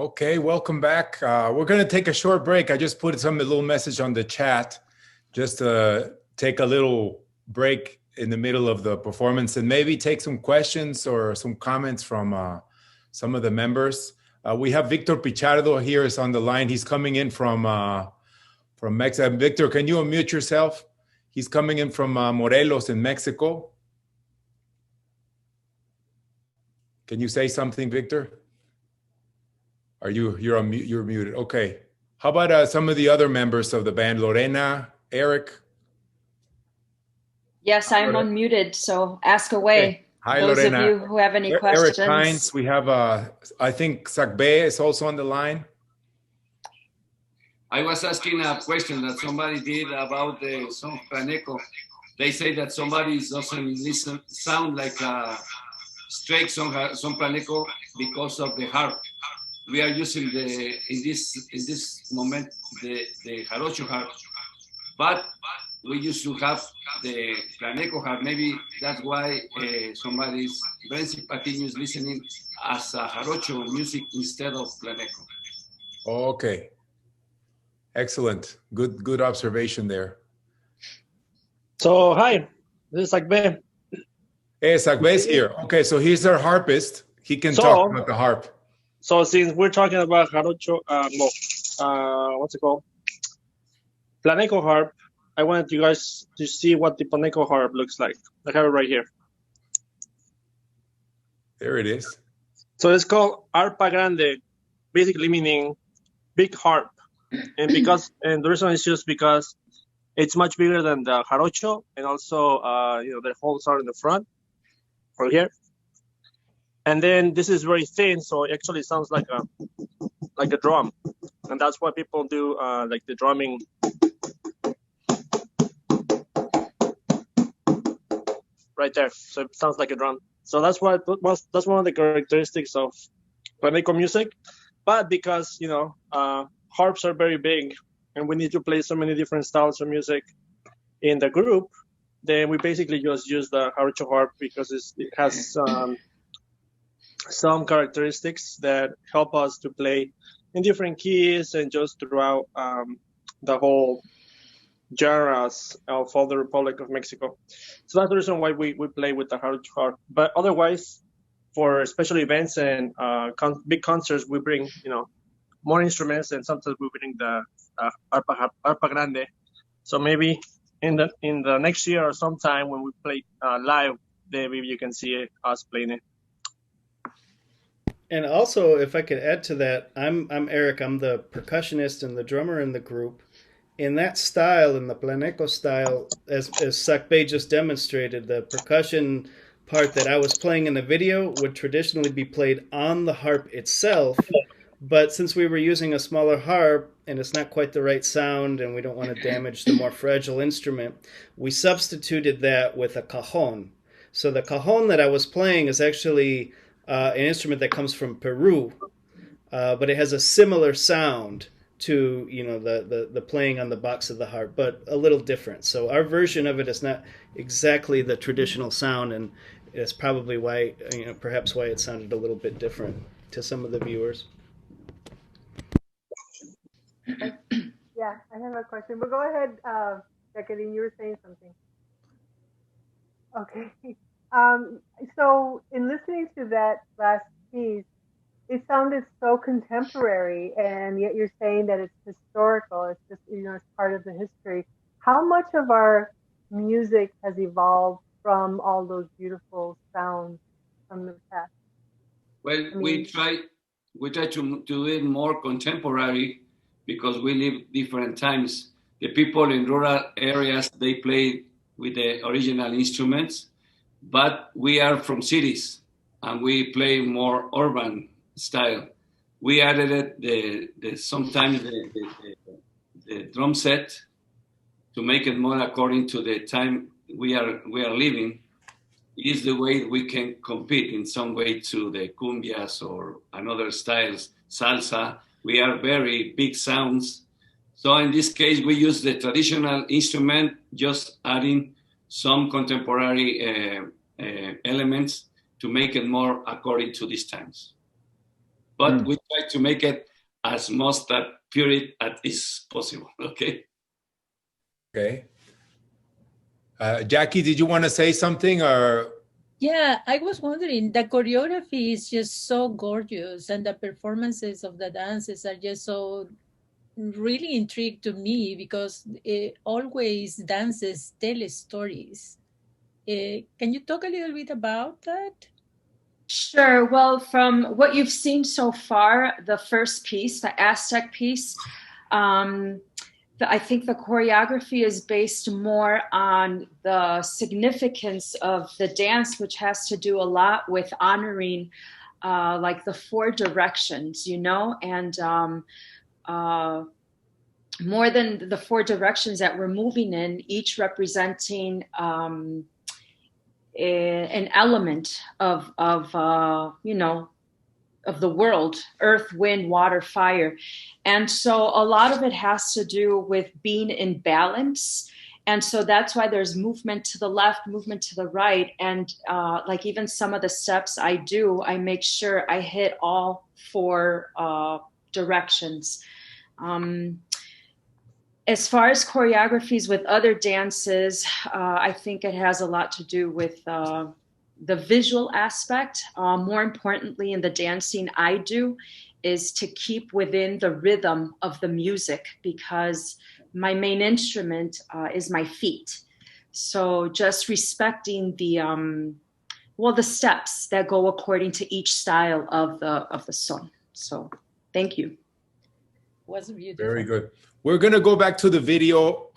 Okay, welcome back. We're going to take a short break. I just put a little message on the chat just to take a little break in the middle of the performance and maybe take some questions or some comments from some of the members. We have Victor Pichardo here is on the line. He's coming in from Mexico. Victor, can you unmute yourself? He's coming in from Morelos in Mexico. Can you say something, Victor? You're muted? Okay. How about some of the other members of the band? Lorena, Eric? Yes, I'm unmuted, so ask away. Okay. Hi, Those Lorena. of you who have any questions. Eric Hines, we have, I think Sakbe is also on the line. I was asking a question that somebody did about the song Planeco. They say that somebody doesn't sound like a straight song Planeco because of the harp. We are using in this moment the jarocho harp, but we used to have the Planeco harp. Maybe that's why somebody's Benzi Patiño is listening as a jarocho music instead of Planeco. Okay. Excellent. Good observation there. So, hi, this is Sakbe. Hey, Sakbe's here. Okay, so he's our harpist. He can talk about the harp. So, since we're talking about jarocho, what's it called? Planeco harp, I wanted you guys to see what the Planeco harp looks like. I have it right here. There it is. So, it's called arpa grande, basically meaning big harp. And the reason is just because it's much bigger than the jarocho, and also the holes are in the front or here. And then this is very thin, so it actually sounds like a drum, and that's why people do like the drumming. Right there, so it sounds like a drum. So that's one of the characteristics of flamenco music. But because harps are very big, and we need to play so many different styles of music in the group, then we basically just use the jarocho harp because it has some characteristics that help us to play in different keys and just throughout the whole genres of all the Republic of Mexico. So that's the reason why we play with the jarocho harp. But otherwise, for special events and big concerts, we bring more instruments, and sometimes we bring the arpa grande. So maybe in the next year or sometime when we play live, then maybe you can see us playing it. And also, if I could add to that, I'm Eric. I'm the percussionist and the drummer in the group. In that style, in the Planeco style, as Sakbe just demonstrated, the percussion part that I was playing in the video would traditionally be played on the harp itself. But since we were using a smaller harp and it's not quite the right sound and we don't want to damage the more fragile instrument, we substituted that with a cajon. So the cajon that I was playing is actually an instrument that comes from Peru, but it has a similar sound to the playing on the box of the harp, but a little different. So our version of it is not exactly the traditional sound, and it's probably why perhaps why it sounded a little bit different to some of the viewers. Yeah, I have a question, but go ahead, Jacqueline, you were saying something. Okay. So in listening to that last piece, it sounded so contemporary, and yet you're saying that it's historical. It's just, it's part of the history. How much of our music has evolved from all those beautiful sounds from the past? Well, we try to do it more contemporary because we live different times. The people in rural areas, they play with the original instruments, but we are from cities and we play more urban style. We added sometimes the drum set to make it more according to the time we are living. It is the way we can compete in some way to the cumbias or another styles, salsa. We are very big sounds. So in this case, we use the traditional instrument, just adding some contemporary elements to make it more according to these times. but we try to make it as most that pure as is possible. Okay. Okay. Jackie, did you want to say something or? Yeah, I was wondering, the choreography is just so gorgeous and the performances of the dances are just so really intrigued to me because always dances tell stories. Can you talk a little bit about that? Sure. Well, from what you've seen so far, the first piece, the Aztec piece, I think the choreography is based more on the significance of the dance, which has to do a lot with honoring like the four directions, you know, and more than the four directions that we're moving in, each representing an element of you know, of the world, earth, wind, water, fire. And so a lot of it has to do with being in balance. And so that's why there's movement to the left, movement to the right. And like even some of the steps I do, I make sure I hit all four directions. As far as choreographies with other dances, I think it has a lot to do with the visual aspect. More importantly, in the dancing I do is to keep within the rhythm of the music because my main instrument is my feet. So just respecting the the steps that go according to each style of the son. So thank you. Was beautiful. Very good. We're going to go back to the video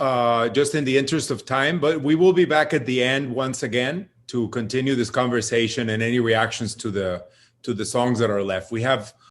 just in the interest of time, but we will be back at the end once again to continue this conversation and any reactions to the songs that are left. We have